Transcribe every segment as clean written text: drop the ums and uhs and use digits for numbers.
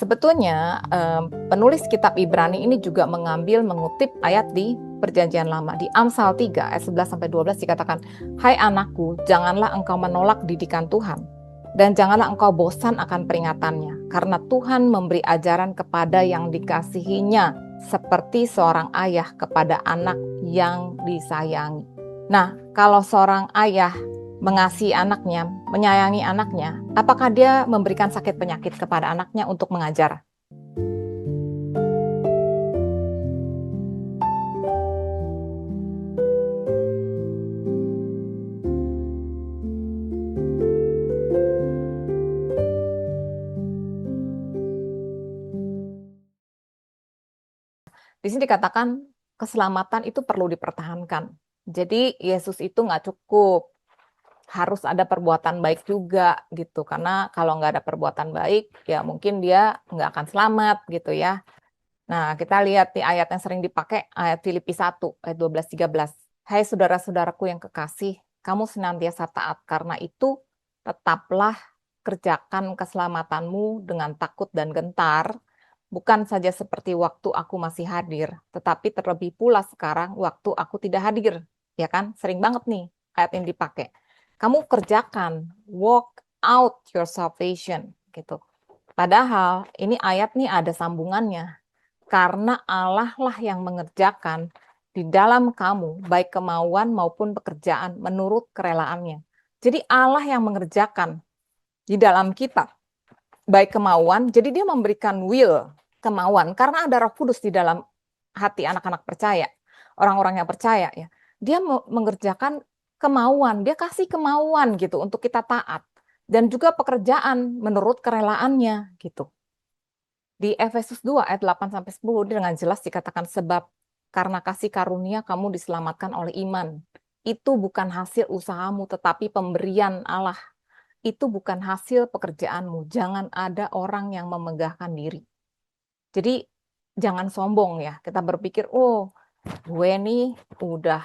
Sebetulnya penulis kitab Ibrani ini juga mengutip ayat di Perjanjian Lama. Di Amsal 3 ayat 11 sampai 12 dikatakan, "Hai anakku, janganlah engkau menolak didikan Tuhan, dan janganlah engkau bosan akan peringatannya, karena Tuhan memberi ajaran kepada yang dikasihinya, seperti seorang ayah kepada anak yang disayangi." Nah, kalau seorang ayah mengasihi anaknya, menyayangi anaknya, apakah dia memberikan sakit penyakit kepada anaknya untuk mengajar? Di sini dikatakan keselamatan itu perlu dipertahankan. Jadi Yesus itu nggak cukup, harus ada perbuatan baik juga gitu. Karena kalau nggak ada perbuatan baik, ya mungkin dia nggak akan selamat gitu ya. Nah, kita lihat di ayat yang sering dipakai, ayat Filipi 1, ayat 12-13. Hai saudara-saudaraku yang kekasih, kamu senantiasa taat, karena itu tetaplah kerjakan keselamatanmu dengan takut dan gentar, bukan saja seperti waktu aku masih hadir, tetapi terlebih pula sekarang waktu aku tidak hadir. Ya kan? Sering banget nih ayat yang dipakai. Kamu kerjakan, walk out your salvation, gitu. Padahal ini ayat nih ada sambungannya. Karena Allah lah yang mengerjakan di dalam kamu, baik kemauan maupun pekerjaan menurut kerelaannya. Jadi Allah yang mengerjakan di dalam kita, baik kemauan, jadi dia memberikan will, kemauan, karena ada Roh Kudus di dalam hati anak-anak percaya, orang-orang yang percaya ya. Dia mengerjakan kemauan, dia kasih kemauan gitu untuk kita taat. Dan juga pekerjaan menurut kerelaannya gitu. Di Efesus 2 ayat 8-10 dengan jelas dikatakan, sebab karena kasih karunia kamu diselamatkan oleh iman. Itu bukan hasil usahamu tetapi pemberian Allah. Itu bukan hasil pekerjaanmu. Jangan ada orang yang memegahkan diri. Jadi jangan sombong ya. Kita berpikir, oh gue nih udah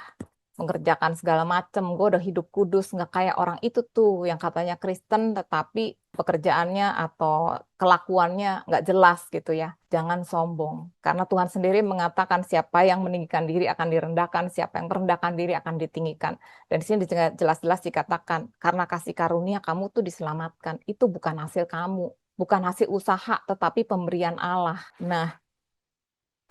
mengerjakan segala macam, gue udah hidup kudus, nggak kayak orang itu tuh yang katanya Kristen tetapi pekerjaannya atau kelakuannya nggak jelas gitu ya. Jangan sombong, karena Tuhan sendiri mengatakan siapa yang meninggikan diri akan direndahkan, siapa yang merendahkan diri akan ditinggikan. Dan di sini jelas-jelas dikatakan, karena kasih karunia kamu tuh diselamatkan, itu bukan hasil kamu, bukan hasil usaha, tetapi pemberian Allah. Nah,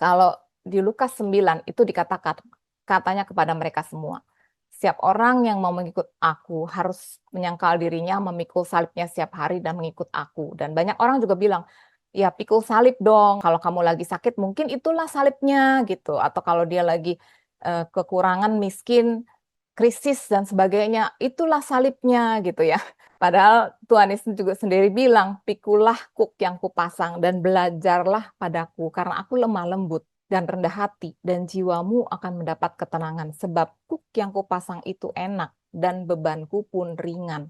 kalau di Lukas 9 itu dikatakan, katanya kepada mereka semua, setiap orang yang mau mengikut aku harus menyangkal dirinya, memikul salibnya setiap hari dan mengikut aku. Dan banyak orang juga bilang, ya pikul salib dong, kalau kamu lagi sakit mungkin itulah salibnya gitu. Atau kalau dia lagi kekurangan, miskin, krisis dan sebagainya, itulah salibnya gitu ya. Padahal Tuhan Yesus juga sendiri bilang, pikulah kuk yang kupasang dan belajarlah padaku, karena aku lemah lembut dan rendah hati, dan jiwamu akan mendapat ketenangan, sebab kuk yang kupasang itu enak, dan bebanku pun ringan.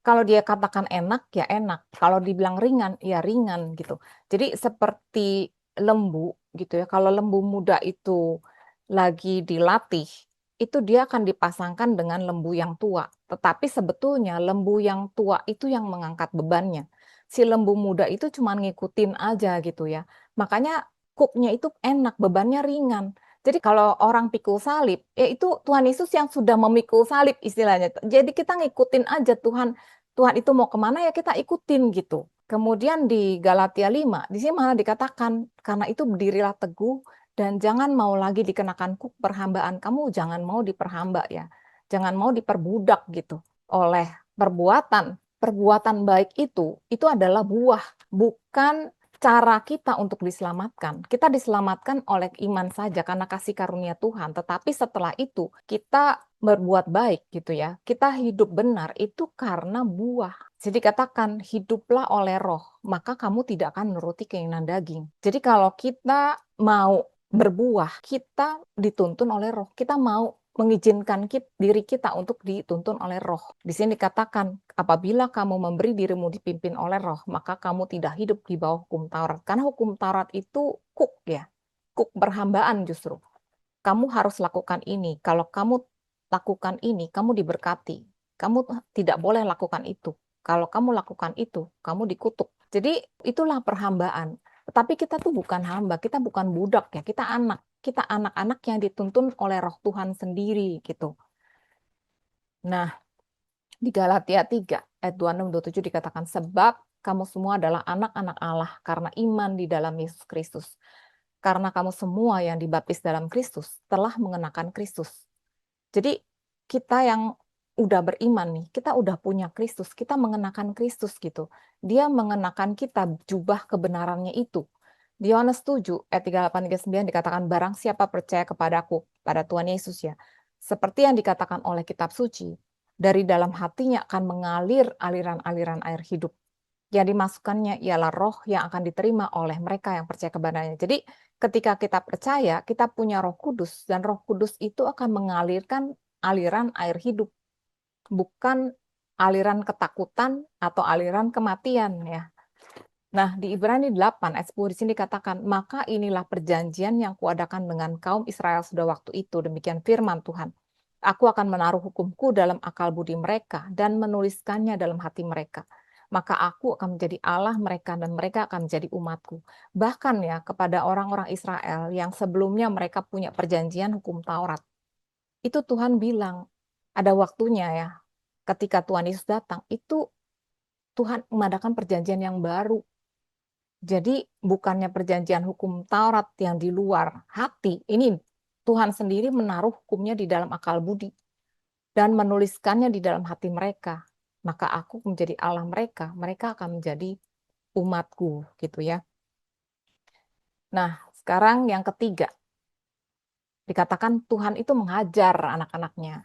Kalau dia katakan enak, ya enak. Kalau dibilang ringan, ya ringan gitu. Jadi seperti lembu gitu ya, kalau lembu muda itu lagi dilatih, itu dia akan dipasangkan dengan lembu yang tua. Tetapi sebetulnya lembu yang tua itu yang mengangkat bebannya. Si lembu muda itu cuma ngikutin aja gitu ya. Makanya kuknya itu enak, bebannya ringan. Jadi kalau orang pikul salib, ya itu Tuhan Yesus yang sudah memikul salib istilahnya. Jadi kita ngikutin aja Tuhan. Tuhan itu mau kemana ya kita ikutin gitu. Kemudian di Galatia 5, di sini malah dikatakan, karena itu berdirilah teguh dan jangan mau lagi dikenakan kuk perhambaan. Kamu jangan mau diperhamba ya. Jangan mau diperbudak gitu oleh perbuatan. Perbuatan baik itu adalah buah, bukan cara kita untuk diselamatkan. Kita diselamatkan oleh iman saja karena kasih karunia Tuhan. Tetapi setelah itu kita berbuat baik gitu ya. Kita hidup benar itu karena buah. Jadi katakan hiduplah oleh roh, maka kamu tidak akan menuruti keinginan daging. Jadi kalau kita mau berbuah, kita dituntun oleh roh. Kita mau mengizinkan diri kita untuk dituntun oleh roh. Di sini dikatakan, apabila kamu memberi dirimu dipimpin oleh roh, maka kamu tidak hidup di bawah hukum Taurat. Karena hukum Taurat itu kuk ya, kuk perhambaan justru. Kamu harus lakukan ini. Kalau kamu lakukan ini, kamu diberkati. Kamu tidak boleh lakukan itu. Kalau kamu lakukan itu, kamu dikutuk. Jadi itulah perhambaan. Tetapi kita tuh bukan hamba, kita bukan budak ya, kita anak. Kita anak-anak yang dituntun oleh Roh Tuhan sendiri gitu. Nah, di Galatia 3 ayat 26-27 dikatakan, sebab kamu semua adalah anak-anak Allah karena iman di dalam Yesus Kristus. Karena kamu semua yang dibaptis dalam Kristus telah mengenakan Kristus. Jadi kita yang udah beriman nih, kita udah punya Kristus, kita mengenakan Kristus gitu. Dia mengenakan kita jubah kebenarannya itu. Di Yohanes 7 ayat 38-39 dikatakan, barang siapa percaya kepadaku, pada Tuhan Yesus ya, seperti yang dikatakan oleh kitab suci, dari dalam hatinya akan mengalir aliran-aliran air hidup. Yang dimasukkannya ialah roh yang akan diterima oleh mereka yang percaya kepadanya. Jadi ketika kita percaya, kita punya Roh Kudus, dan Roh Kudus itu akan mengalirkan aliran air hidup, bukan aliran ketakutan atau aliran kematian ya. Nah, di Ibrani 8 ayat 10 di sini dikatakan, maka inilah perjanjian yang kuadakan dengan kaum Israel sudah waktu itu, demikian firman Tuhan. Aku akan menaruh hukumku dalam akal budi mereka dan menuliskannya dalam hati mereka. Maka aku akan menjadi Allah mereka dan mereka akan menjadi umatku. Bahkan ya kepada orang-orang Israel yang sebelumnya mereka punya perjanjian hukum Taurat. Itu Tuhan bilang, ada waktunya ya, ketika Tuhan Yesus datang, itu Tuhan mengadakan perjanjian yang baru. Jadi bukannya perjanjian hukum Taurat yang di luar hati, ini Tuhan sendiri menaruh hukumnya di dalam akal budi dan menuliskannya di dalam hati mereka. Maka aku menjadi Allah mereka, mereka akan menjadi umatku gitu ya. Nah, sekarang yang ketiga, dikatakan Tuhan itu menghajar anak-anaknya.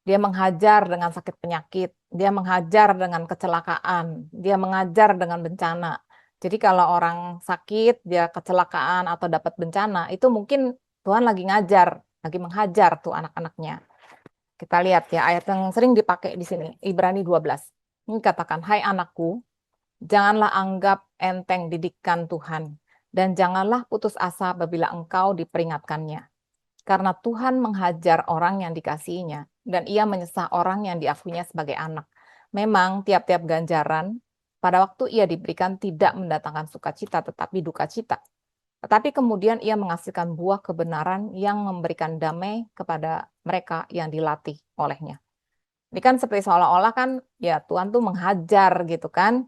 Dia menghajar dengan sakit penyakit, dia menghajar dengan kecelakaan, dia mengajar dengan bencana. Jadi kalau orang sakit, dia kecelakaan atau dapat bencana, itu mungkin Tuhan lagi ngajar, lagi menghajar tuh anak-anaknya. Kita lihat ya, ayat yang sering dipakai di sini, Ibrani 12. Ini katakan, hai anakku, janganlah anggap enteng didikan Tuhan, dan janganlah putus asa apabila engkau diperingatkannya. Karena Tuhan menghajar orang yang dikasihinya, dan ia menyesah orang yang diakuinya sebagai anak. Memang tiap-tiap ganjaran, pada waktu ia diberikan tidak mendatangkan sukacita, tetapi duka cita. Tetapi kemudian ia menghasilkan buah kebenaran yang memberikan damai kepada mereka yang dilatih olehnya. Ini kan seperti seolah-olah kan, ya Tuhan tuh menghajar gitu kan.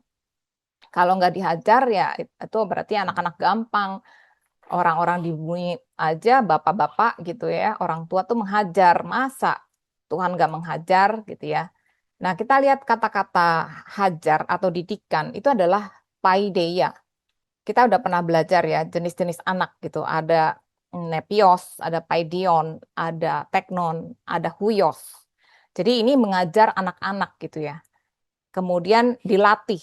Kalau nggak dihajar ya itu berarti anak-anak gampang. Orang-orang di bumi aja, bapak-bapak gitu ya, orang tua tuh menghajar. Masa Tuhan nggak menghajar gitu ya. Nah, kita lihat kata-kata hajar atau didikan, itu adalah paideia. Kita udah pernah belajar ya, jenis-jenis anak gitu. Ada nepios, ada paidion, ada teknon, ada huios. Jadi ini mengajar anak-anak gitu ya. Kemudian dilatih,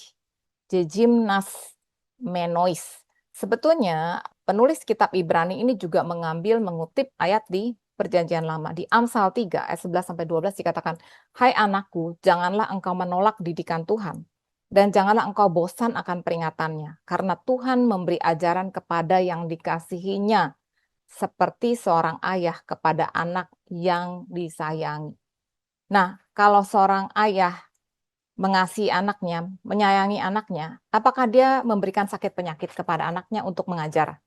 jejimnas menois. Sebetulnya penulis kitab Ibrani ini juga mengutip ayat di Perjanjian Lama. Di Amsal 3 ayat 11 sampai 12 dikatakan, "Hai anakku, janganlah engkau menolak didikan Tuhan dan janganlah engkau bosan akan peringatannya, karena Tuhan memberi ajaran kepada yang dikasihinya seperti seorang ayah kepada anak yang disayangi." Nah, kalau seorang ayah mengasihi anaknya, menyayangi anaknya, apakah dia memberikan sakit penyakit kepada anaknya untuk mengajar?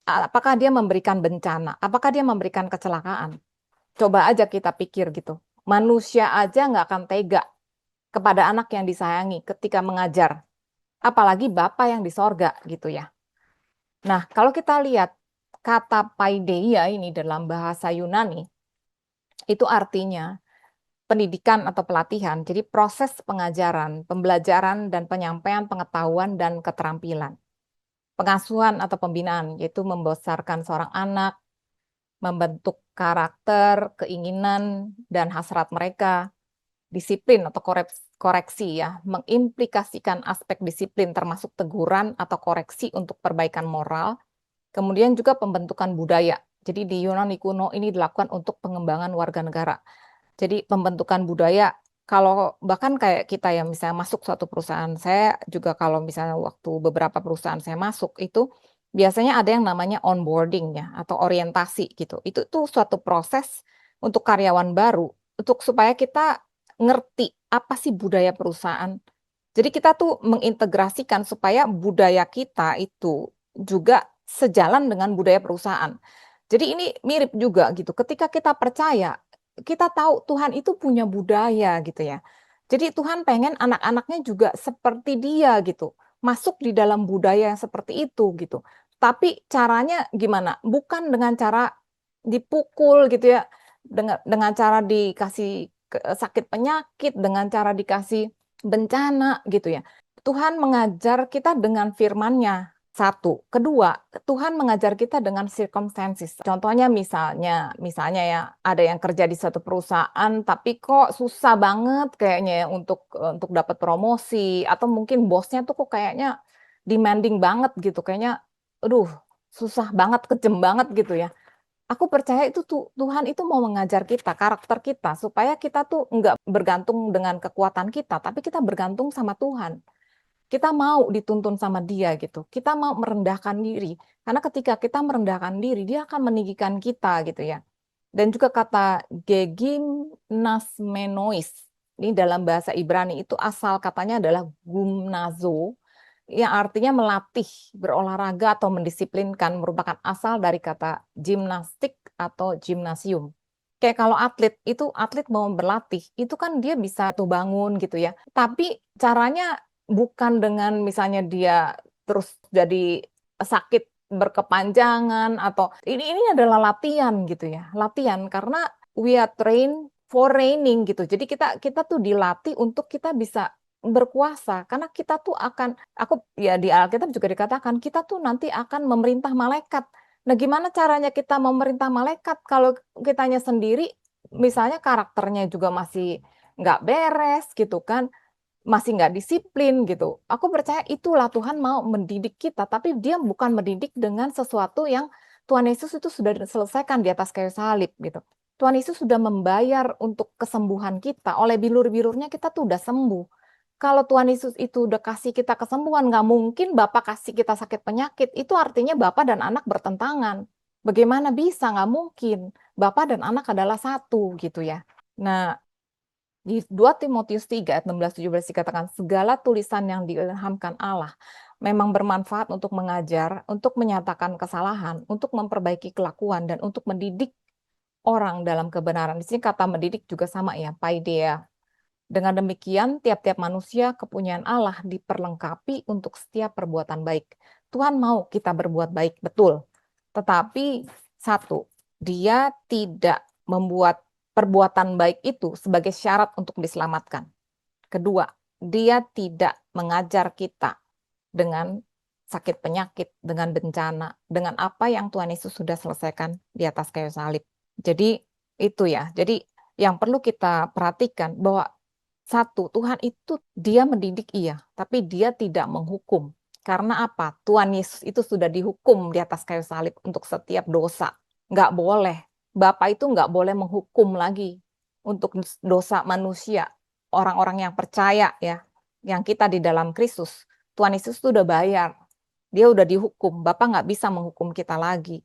Apakah dia memberikan bencana? Apakah dia memberikan kecelakaan? Coba aja kita pikir gitu. Manusia aja nggak akan tega kepada anak yang disayangi ketika mengajar. Apalagi Bapa yang di sorga gitu ya. Nah, kalau kita lihat kata paideia ini dalam bahasa Yunani, itu artinya pendidikan atau pelatihan. Jadi proses pengajaran, pembelajaran, dan penyampaian pengetahuan dan keterampilan. Pengasuhan atau pembinaan, yaitu membesarkan seorang anak, membentuk karakter, keinginan, dan hasrat mereka. Disiplin atau koreksi ya, mengimplikasikan aspek disiplin termasuk teguran atau koreksi untuk perbaikan moral. Kemudian juga pembentukan budaya. Jadi di Yunani kuno ini dilakukan untuk pengembangan warga negara. Jadi pembentukan budaya, kalau bahkan kayak kita yang misalnya masuk suatu perusahaan, saya juga kalau misalnya waktu beberapa perusahaan saya masuk itu biasanya ada yang namanya onboarding ya atau orientasi gitu. Itu tuh suatu proses untuk karyawan baru untuk supaya kita ngerti apa sih budaya perusahaan, Jadi kita tuh mengintegrasikan supaya budaya kita itu juga sejalan dengan budaya perusahaan. Jadi ini mirip juga gitu, ketika kita percaya, kita tahu Tuhan itu punya budaya gitu ya. Jadi Tuhan pengen anak-anaknya juga seperti dia gitu, masuk di dalam budaya yang seperti itu gitu. Tapi caranya gimana? Bukan dengan cara dipukul gitu ya, dengan cara dikasih sakit penyakit, dengan cara dikasih bencana gitu ya. Tuhan mengajar kita dengan firman-Nya, satu. Kedua, Tuhan mengajar kita dengan circumstances. Contohnya misalnya ya, ada yang kerja di suatu perusahaan tapi kok susah banget kayaknya ya untuk dapat promosi, atau mungkin bosnya tuh kok kayaknya demanding banget gitu, kayaknya aduh susah banget, kejem banget gitu ya. Aku percaya itu tuh Tuhan itu mau mengajar kita, karakter kita, supaya kita tuh nggak bergantung dengan kekuatan kita, tapi kita bergantung sama Tuhan. Kita mau dituntun sama Dia gitu. Kita mau merendahkan diri. Karena ketika kita merendahkan diri, Dia akan meninggikan kita gitu ya. Dan juga kata gegimnasmenois. Ini dalam bahasa Ibrani itu asal katanya adalah gumnazo, yang artinya melatih, berolahraga atau mendisiplinkan, merupakan asal dari kata gimnastik atau gimnasium. Kayak kalau atlet, itu atlet mau berlatih, itu kan dia bisa tuh bangun gitu ya. Tapi caranya bukan dengan misalnya dia terus jadi sakit berkepanjangan, atau ini adalah latihan gitu ya. Latihan karena we are trained for reigning gitu. Jadi kita kita tuh dilatih untuk kita bisa berkuasa, karena kita tuh akan, aku ya di Alkitab juga dikatakan kita tuh nanti akan memerintah malaikat. Nah, gimana caranya kita memerintah malaikat kalau kitanya sendiri misalnya karakternya juga masih nggak beres gitu kan, masih nggak disiplin gitu. Aku percaya itulah Tuhan mau mendidik kita, tapi Dia bukan mendidik dengan sesuatu yang Tuhan Yesus itu sudah selesaikan di atas kayu salib gitu. Tuhan Yesus sudah membayar untuk kesembuhan kita. Oleh bilur-bilurnya kita tuh udah sembuh. Kalau Tuhan Yesus itu udah kasih kita kesembuhan, nggak mungkin Bapak kasih kita sakit penyakit. Itu artinya Bapak dan anak bertentangan. Bagaimana bisa? Nggak mungkin. Bapak dan anak adalah satu gitu ya. Nah, di 2 Timotius 3 ayat 16-17 dikatakan, segala tulisan yang diilhamkan Allah memang bermanfaat untuk mengajar, untuk menyatakan kesalahan, untuk memperbaiki kelakuan, dan untuk mendidik orang dalam kebenaran. Di sini kata mendidik juga sama ya, paideia. Dengan demikian, tiap-tiap manusia kepunyaan Allah diperlengkapi untuk setiap perbuatan baik. Tuhan mau kita berbuat baik, betul. Tetapi satu, Dia tidak membuat perbuatan baik itu sebagai syarat untuk diselamatkan. Kedua, Dia tidak mengajar kita dengan sakit penyakit, dengan bencana, dengan apa yang Tuhan Yesus sudah selesaikan di atas kayu salib. Jadi itu ya. Jadi yang perlu kita perhatikan bahwa satu, Tuhan itu Dia mendidik iya, tapi Dia tidak menghukum. Karena apa? Tuhan Yesus itu sudah dihukum di atas kayu salib untuk setiap dosa. Nggak boleh. Bapa itu nggak boleh menghukum lagi untuk dosa manusia. Orang-orang yang percaya ya, yang kita di dalam Kristus. Tuhan Yesus itu udah bayar. Dia udah dihukum. Bapak nggak bisa menghukum kita lagi.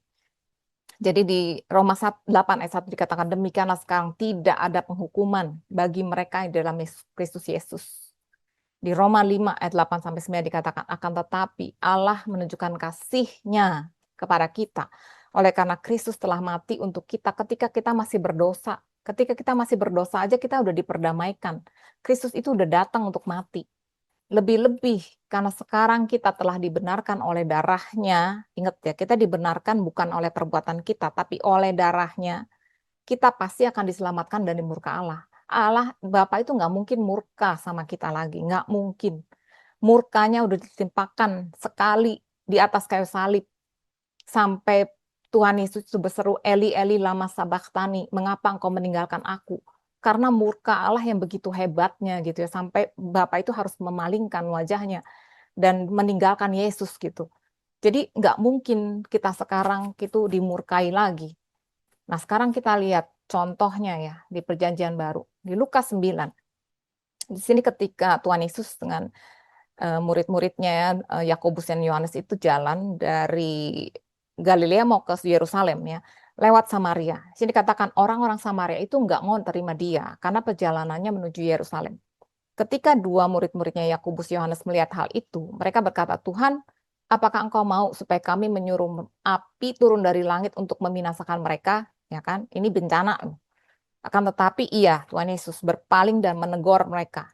Jadi di Roma 8 ayat 1 dikatakan, demikianlah sekarang tidak ada penghukuman bagi mereka yang dalam Kristus Yesus. Di Roma 5 ayat 8 sampai 9 dikatakan, akan tetapi Allah menunjukkan kasih-Nya kepada kita oleh karena Kristus telah mati untuk kita ketika kita masih berdosa. Ketika kita masih berdosa aja kita udah diperdamaikan. Kristus itu udah datang untuk mati. Lebih-lebih karena sekarang kita telah dibenarkan oleh darahnya. Ingat ya, kita dibenarkan bukan oleh perbuatan kita, tapi oleh darahnya. Kita pasti akan diselamatkan dari murka Allah. Allah, Bapa itu nggak mungkin murka sama kita lagi. Nggak mungkin. Murkanya udah ditimpakan sekali di atas kayu salib. Sampai Tuhan Yesus itu berseru, Eli, Eli, lama sabachthani, mengapa engkau meninggalkan aku? Karena murka Allah yang begitu hebatnya gitu ya, sampai Bapa itu harus memalingkan wajahnya dan meninggalkan Yesus gitu. Jadi nggak mungkin kita sekarang itu dimurkai lagi. Nah, sekarang kita lihat contohnya ya di Perjanjian Baru. Di Lukas 9. Di sini ketika Tuhan Yesus dengan murid-muridnya ya, Yakobus dan Yohanes itu jalan dari Galilea mau ke Yerusalem ya, lewat Samaria. Di sini dikatakan orang-orang Samaria itu nggak mau terima dia karena perjalanannya menuju Yerusalem. Ketika dua murid-muridnya Yakobus Yohanes melihat hal itu, mereka berkata, "Tuhan, apakah Engkau mau supaya kami menyuruh api turun dari langit untuk membinasakan mereka?" Ya kan? Ini bencana. Akan tetapi iya, Tuhan Yesus berpaling dan menegur mereka.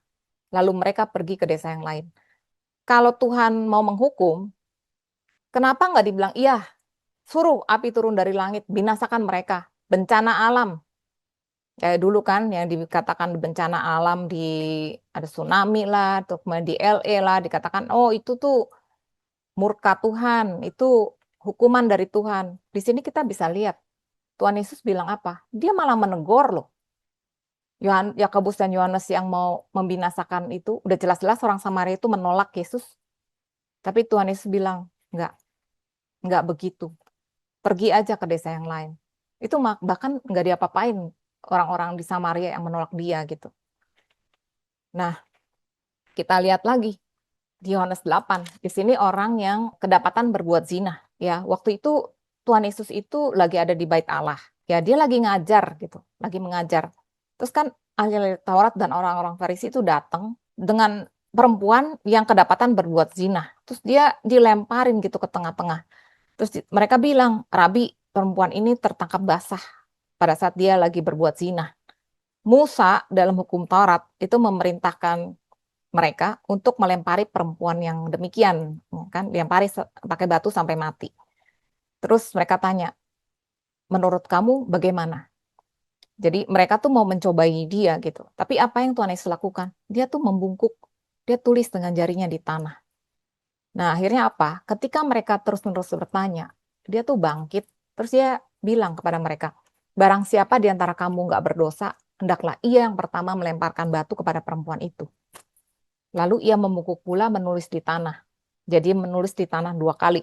Lalu mereka pergi ke desa yang lain. Kalau Tuhan mau menghukum, kenapa nggak dibilang, iya, suruh api turun dari langit, binasakan mereka. Bencana alam. Kayak dulu kan yang dikatakan bencana alam ada tsunami lah, atau kemudian di LA lah, dikatakan, oh itu tuh murka Tuhan, itu hukuman dari Tuhan. Di sini kita bisa lihat, Tuhan Yesus bilang apa? Dia malah menegur loh. Yakobus dan Yohanes yang mau membinasakan itu, udah jelas-jelas orang Samaria itu menolak Yesus. Tapi Tuhan Yesus bilang, enggak begitu. Pergi aja ke desa yang lain. Itu bahkan nggak diapa-apain orang-orang di Samaria yang menolak dia gitu. Nah, kita lihat lagi di Yohanes 8. Di sini orang yang kedapatan berbuat zina. Ya, waktu itu Tuhan Yesus itu lagi ada di Bait Allah. Ya, dia lagi ngajar gitu, lagi mengajar. Terus kan ahli Taurat dan orang-orang Farisi itu datang dengan perempuan yang kedapatan berbuat zina. Terus dia dilemparin gitu ke tengah-tengah. Terus mereka bilang, "Rabi, perempuan ini tertangkap basah pada saat dia lagi berbuat zina." Musa dalam hukum Taurat itu memerintahkan mereka untuk melempari perempuan yang demikian, ya kan, dilempari pakai batu sampai mati. Terus mereka tanya, menurut kamu bagaimana? Jadi mereka tuh mau mencobai dia gitu. Tapi apa yang Tuhan Yesus lakukan? Dia tuh membungkuk, dia tulis dengan jarinya di tanah. Nah akhirnya apa? Ketika mereka terus-menerus bertanya, dia tuh bangkit, terus dia bilang kepada mereka, barang siapa di antara kamu nggak berdosa, hendaklah ia yang pertama melemparkan batu kepada perempuan itu. Lalu ia membungkuk pula menulis di tanah. Jadi menulis di tanah 2 kali.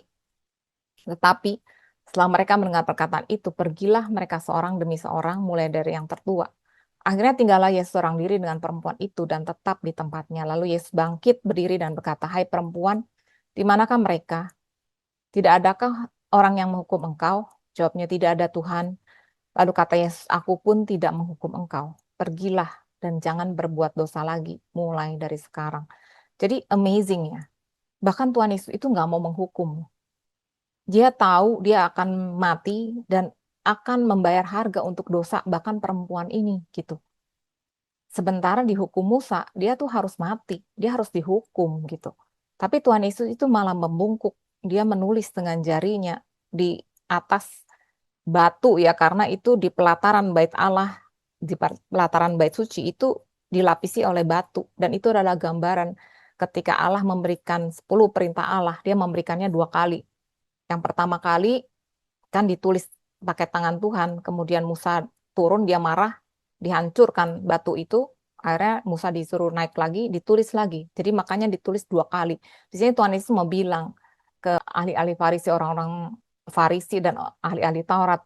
Tetapi setelah mereka mendengar perkataan itu, pergilah mereka seorang demi seorang, mulai dari yang tertua. Akhirnya tinggallah Yesus seorang diri dengan perempuan itu dan tetap di tempatnya. Lalu Yesus bangkit berdiri dan berkata, "Hai perempuan, di manakah mereka? Tidak adakah orang yang menghukum engkau?" Jawabnya, "Tidak ada Tuhan." Lalu kata Yesus, "Aku pun tidak menghukum engkau. Pergilah dan jangan berbuat dosa lagi mulai dari sekarang." Jadi amazing ya. Bahkan Tuhan Yesus itu nggak mau menghukum. Dia tahu dia akan mati dan akan membayar harga untuk dosa bahkan perempuan ini gitu. Sementara di hukum Musa, dia tuh harus mati, dia harus dihukum gitu. Tapi Tuhan Yesus itu malah membungkuk, dia menulis dengan jarinya di atas batu ya, karena itu di pelataran bait Allah, di pelataran bait suci itu dilapisi oleh batu, dan itu adalah gambaran ketika Allah memberikan 10 perintah Allah, dia memberikannya 2 kali. Yang pertama kali kan ditulis pakai tangan Tuhan, kemudian Musa turun, dia marah, dihancurkan batu itu, akhirnya Musa disuruh naik lagi, ditulis lagi. Jadi makanya ditulis 2 kali. Di sini Tuhan Yesus mau bilang ke ahli-ahli Farisi, orang-orang Farisi dan ahli-ahli Taurat,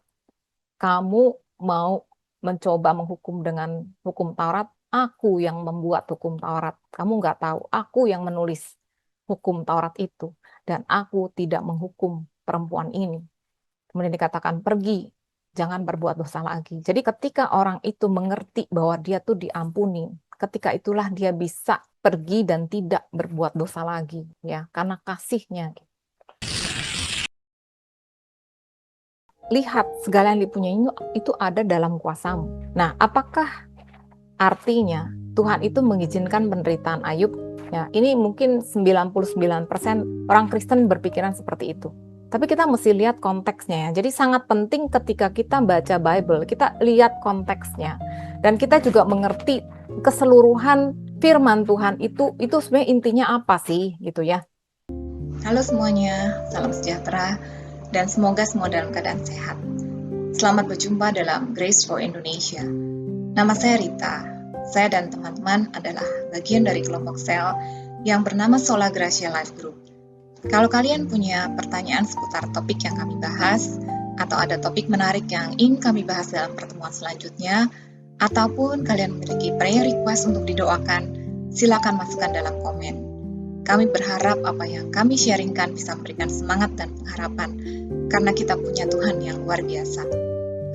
kamu mau mencoba menghukum dengan hukum Taurat, aku yang membuat hukum Taurat. Kamu nggak tahu, aku yang menulis hukum Taurat itu. Dan aku tidak menghukum perempuan ini. Kemudian dikatakan, pergi, jangan berbuat dosa lagi. Jadi ketika orang itu mengerti bahwa dia tuh diampuni, ketika itulah dia bisa pergi dan tidak berbuat dosa lagi, ya, karena kasihnya. Lihat, segala yang dipunyai itu ada dalam kuasamu. Nah, apakah artinya Tuhan itu mengizinkan penderitaan Ayub? Ya, ini mungkin 99% orang Kristen berpikiran seperti itu. Tapi kita mesti lihat konteksnya ya. Jadi sangat penting ketika kita baca Bible, kita lihat konteksnya. Dan kita juga mengerti keseluruhan firman Tuhan itu sebenarnya intinya apa sih gitu ya. Halo semuanya, salam sejahtera dan semoga semua dalam keadaan sehat. Selamat berjumpa dalam Grace for Indonesia. Nama saya Rita. Saya dan teman-teman adalah bagian dari kelompok sel yang bernama Sola Gracia Life Group. Kalau kalian punya pertanyaan seputar topik yang kami bahas, atau ada topik menarik yang ingin kami bahas dalam pertemuan selanjutnya, ataupun kalian memiliki prayer request untuk didoakan, silakan masukkan dalam komen. Kami berharap apa yang kami sharingkan bisa memberikan semangat dan pengharapan, karena kita punya Tuhan yang luar biasa.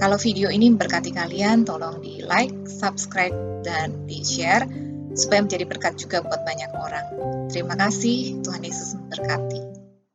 Kalau video ini memberkati kalian, tolong di like, subscribe, dan di share, supaya menjadi berkat juga buat banyak orang. Terima kasih, Tuhan Yesus memberkati.